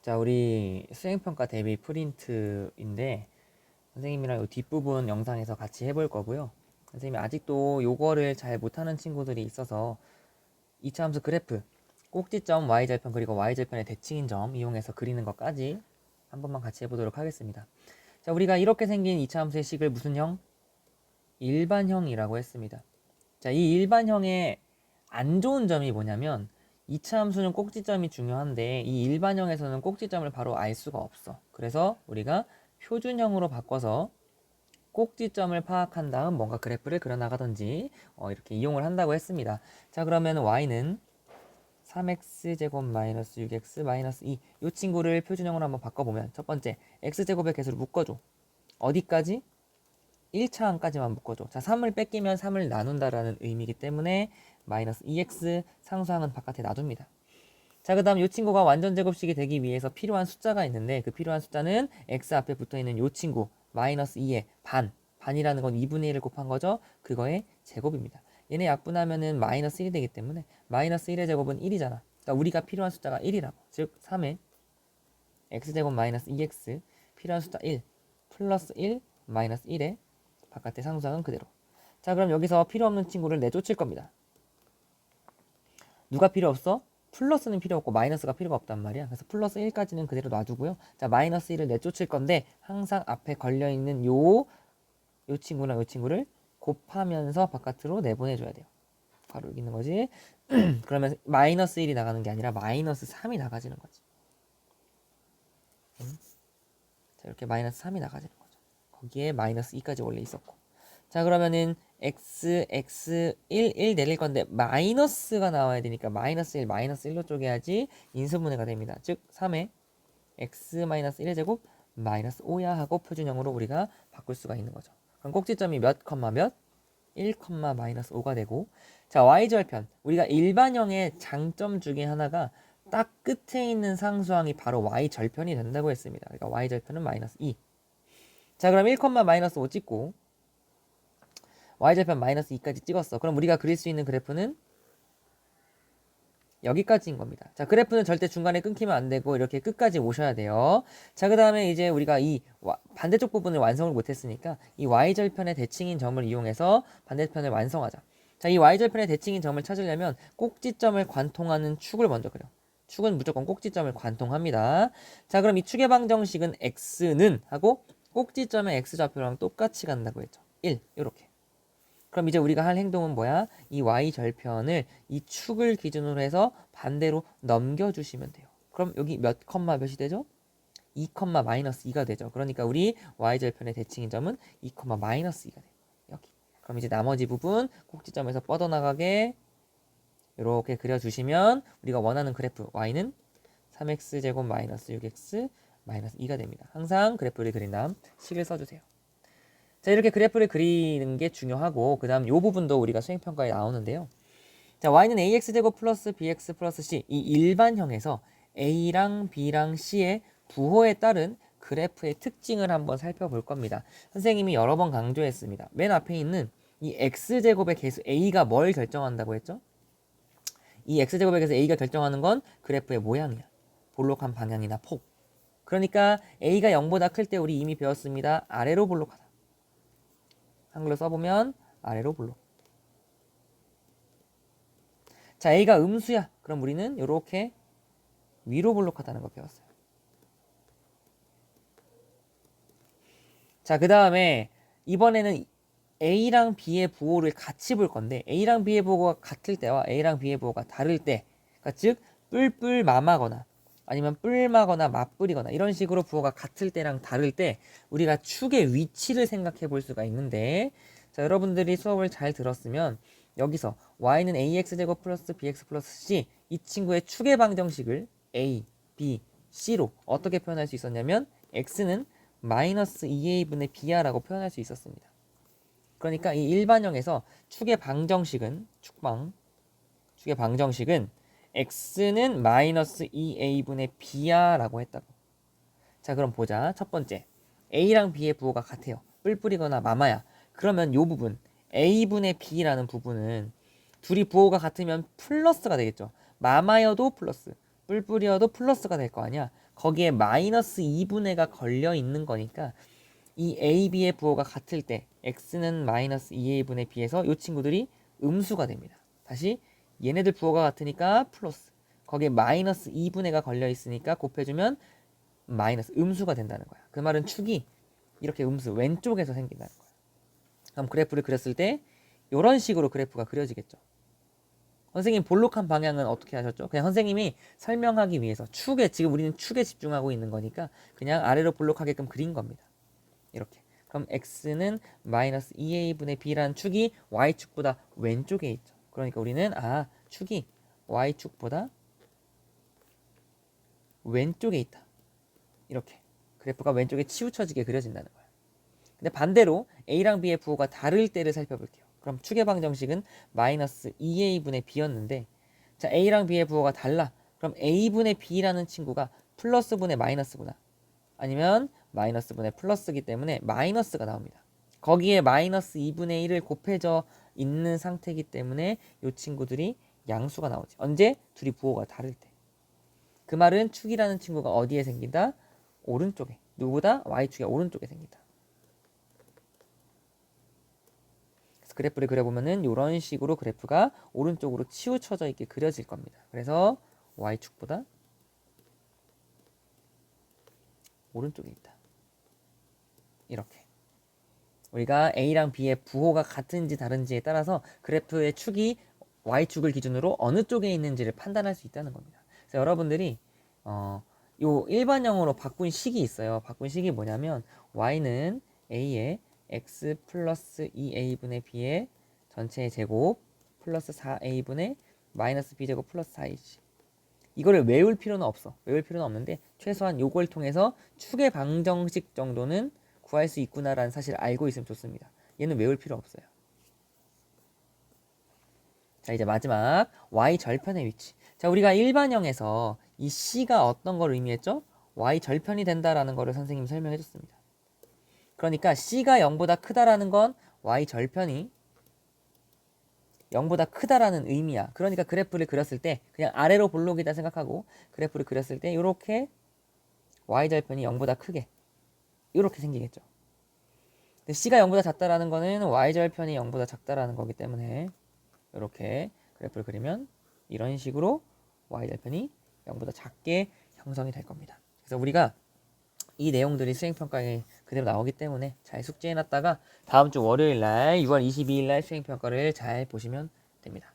자, 우리 수행평가 대비 프린트인데 선생님이랑 이 뒷부분 영상에서 같이 해볼 거고요. 선생님이 아직도 요거를 잘 못하는 친구들이 있어서 2차 함수 그래프, 꼭지점 y절편 그리고 y절편의 대칭인 점 이용해서 그리는 것까지 한 번만 같이 해보도록 하겠습니다. 자, 우리가 이렇게 생긴 2차 함수의 식을 무슨 형? 일반형이라고 했습니다. 자, 이 일반형의 안 좋은 점이 뭐냐면 2차 함수는 꼭지점이 중요한데 이 일반형에서는 꼭지점을 바로 알 수가 없어. 그래서 우리가 표준형으로 바꿔서 꼭지점을 파악한 다음 뭔가 그래프를 그려나가든지 이렇게 이용을 한다고 했습니다. 자, 그러면 y는 3x제곱 마이너스 6x 마이너스 2 이 친구를 표준형으로 한번 바꿔보면 첫 번째 x제곱의 개수를 묶어줘. 어디까지? 1차항까지만 묶어줘. 자, 3을 뺏기면 3을 나눈다라는 의미이기 때문에 마이너스 2x 상수항은 바깥에 놔둡니다. 자, 그 다음 이 친구가 완전 제곱식이 되기 위해서 필요한 숫자가 있는데 그 필요한 숫자는 x 앞에 붙어있는 이 친구 마이너스 2의 반이라는 건 2분의 1을 곱한 거죠. 그거의 제곱입니다. 얘네 약분하면은 마이너스 1이 되기 때문에 마이너스 1의 제곱은 1이잖아. 그러니까 우리가 필요한 숫자가 1이라고. 즉 3의 x제곱 마이너스 2x 필요한 숫자 1 플러스 1 마이너스 1의 바깥의 상수항은 그대로. 자, 그럼 여기서 필요 없는 친구를 내쫓을 겁니다. 누가 필요 없어? 플러스는 필요 없고 마이너스가 필요가 없단 말이야. 그래서 플러스 1까지는 그대로 놔두고요. 자, 마이너스 1을 내쫓을 건데 항상 앞에 걸려있는 요 친구랑 요 친구를 곱하면서 바깥으로 내보내줘야 돼요. 바로 여기 있는 거지. 그러면 마이너스 1이 나가는 게 아니라 마이너스 3이 나가지는 거지. 자, 이렇게 마이너스 3이 나가지는 거죠. 거기에 마이너스 2까지 원래 있었고. 자, 그러면은 x 1 내릴 건데 마이너스가 나와야 되니까 마이너스 1 마이너스 1로 쪼개야지 인수분해가 됩니다. 즉 3의 x 마이너스 1의 제곱 마이너스 5야 하고 표준형으로 우리가 바꿀 수가 있는 거죠. 그럼 꼭지점이 몇 컴마 몇? 1 컴마 마이너스 5가 되고. 자, y절편 우리가 일반형의 장점 중에 하나가 딱 끝에 있는 상수항이 바로 y절편이 된다고 했습니다. 그러니까 y절편은 마이너스 2. 자, 그럼 1 컴마 마이너스 5 찍고 y절편 마이너스 2까지 찍었어. 그럼 우리가 그릴 수 있는 그래프는 여기까지인 겁니다. 자, 그래프는 절대 중간에 끊기면 안 되고 이렇게 끝까지 오셔야 돼요. 자, 그 다음에 이제 우리가 이 반대쪽 부분을 완성을 못했으니까 이 y절편의 대칭인 점을 이용해서 반대편을 완성하자. 자, 이 y절편의 대칭인 점을 찾으려면 꼭지점을 관통하는 축을 먼저 그려. 축은 무조건 꼭지점을 관통합니다. 자, 그럼 이 축의 방정식은 x는 하고 꼭지점의 x좌표랑 똑같이 간다고 했죠. 1 이렇게. 그럼 이제 우리가 할 행동은 뭐야? 이 y절편을 이 축을 기준으로 해서 반대로 넘겨주시면 돼요. 그럼 여기 몇 컴마 몇이 되죠? 2 컴마 마이너스 2가 되죠. 그러니까 우리 y절편의 대칭인 점은 2 컴마 마이너스 2가 돼요. 여기. 그럼 이제 나머지 부분 꼭지점에서 뻗어나가게 이렇게 그려주시면 우리가 원하는 그래프 y는 3x제곱 마이너스 6x 마이너스 2가 됩니다. 항상 그래프를 그린 다음 식을 써주세요. 자, 이렇게 그래프를 그리는 게 중요하고 그 다음 이 부분도 우리가 수행평가에 나오는데요. 자, y는 ax제곱 플러스 bx 플러스 c 이 일반형에서 a랑 b랑 c의 부호에 따른 그래프의 특징을 한번 살펴볼 겁니다. 선생님이 여러 번 강조했습니다. 맨 앞에 있는 이 x제곱의 개수 a가 뭘 결정한다고 했죠? 이 x제곱의 개수 a가 결정하는 건 그래프의 모양이야. 볼록한 방향이나 폭. 그러니까 a가 0보다 클 때 우리 이미 배웠습니다. 아래로 볼록하다. 한글로 써보면 아래로 볼록. 자, A가 음수야. 그럼 우리는 이렇게 위로 볼록하다는 거 배웠어요. 자, 그 다음에 이번에는 A랑 B의 부호를 같이 볼 건데 A랑 B의 부호가 같을 때와 A랑 B의 부호가 다를 때, 그러니까 즉 뿔뿔 마마거나 아니면 뿔마거나 맞뿔이거나 이런 식으로 부호가 같을 때랑 다를 때 우리가 축의 위치를 생각해 볼 수가 있는데, 자, 여러분들이 수업을 잘 들었으면 여기서 y는 ax제곱 플러스 bx 플러스 c 이 친구의 축의 방정식을 a, b, c로 어떻게 표현할 수 있었냐면 x는 마이너스 2a분의 b야라고 표현할 수 있었습니다. 그러니까 이 일반형에서 축의 방정식은 축의 방정식은 x는 마이너스 2a분의 b야 라고 했다고. 자, 그럼 보자. 첫 번째 a랑 b의 부호가 같아요. 뿔뿔이거나 마마야. 그러면 요 부분 a분의 b라는 부분은 둘이 부호가 같으면 플러스가 되겠죠. 마마여도 플러스, 뿔뿔이어도 플러스가 될 거 아니야. 거기에 마이너스 2분의가 걸려 있는 거니까 이 a, b의 부호가 같을 때 x는 마이너스 2a분의 b에서 이 친구들이 음수가 됩니다. 다시 얘네들 부호가 같으니까 플러스, 거기에 마이너스 2분의가 걸려 있으니까 곱해주면 마이너스 음수가 된다는 거야. 그 말은 축이 이렇게 음수 왼쪽에서 생긴다는 거야. 그럼 그래프를 그렸을 때 이런 식으로 그래프가 그려지겠죠. 선생님 볼록한 방향은 어떻게 하셨죠? 그냥 선생님이 설명하기 위해서 축에, 지금 우리는 축에 집중하고 있는 거니까 그냥 아래로 볼록하게끔 그린 겁니다. 이렇게. 그럼 x는 마이너스 2a분의 b라는 축이 y축보다 왼쪽에 있죠. 그러니까 우리는 축이 y축보다 왼쪽에 있다. 이렇게 그래프가 왼쪽에 치우쳐지게 그려진다는 거예요. 근데 반대로 a랑 b의 부호가 다를 때를 살펴볼게요. 그럼 축의 방정식은 마이너스 2a분의 b였는데, 자, a랑 b의 부호가 달라. 그럼 a분의 b라는 친구가 플러스분의 마이너스구나. 아니면 마이너스분의 플러스이기 때문에 마이너스가 나옵니다. 거기에 마이너스 2분의 1을 곱해져 있는 상태이기 때문에 이 친구들이 양수가 나오지. 언제? 둘이 부호가 다를 때. 그 말은 축이라는 친구가 어디에 생긴다? 오른쪽에. 누구다? y축의 오른쪽에 생긴다. 그래서 그래프를 그려보면은 이런 식으로 그래프가 오른쪽으로 치우쳐져 있게 그려질 겁니다. 그래서 y축보다 오른쪽에 있다. 이렇게. 우리가 A랑 B의 부호가 같은지 다른지에 따라서 그래프의 축이 Y축을 기준으로 어느 쪽에 있는지를 판단할 수 있다는 겁니다. 그래서 여러분들이 요 일반형으로 바꾼 식이 있어요. 바꾼 식이 뭐냐면 Y는 A의 X 플러스 2A분의 B의 전체의 제곱 플러스 4A분의 마이너스 B제곱 플러스 4AC. 이거를 외울 필요는 없어. 외울 필요는 없는데 최소한 요걸 통해서 축의 방정식 정도는 구할 수 있구나라는 사실을 알고 있으면 좋습니다. 얘는 외울 필요 없어요. 자, 이제 마지막 y 절편의 위치. 자, 우리가 일반형에서 이 c가 어떤 걸 의미했죠? y 절편이 된다라는 거를 선생님이 설명해 줬습니다. 그러니까 c가 0보다 크다라는 건 y 절편이 0보다 크다라는 의미야. 그러니까 그래프를 그렸을 때 그냥 아래로 볼록이다 생각하고 그래프를 그렸을 때 이렇게 y 절편이 0보다 크게 이렇게 생기겠죠. 근데 c가 0보다 작다라는 거는 y절편이 0보다 작다라는 거기 때문에 이렇게 그래프를 그리면 이런 식으로 y절편이 0보다 작게 형성이 될 겁니다. 그래서 우리가 이 내용들이 수행평가에 그대로 나오기 때문에 잘 숙지해놨다가 다음 주 월요일 날 6월 22일 날 수행평가를 잘 보시면 됩니다.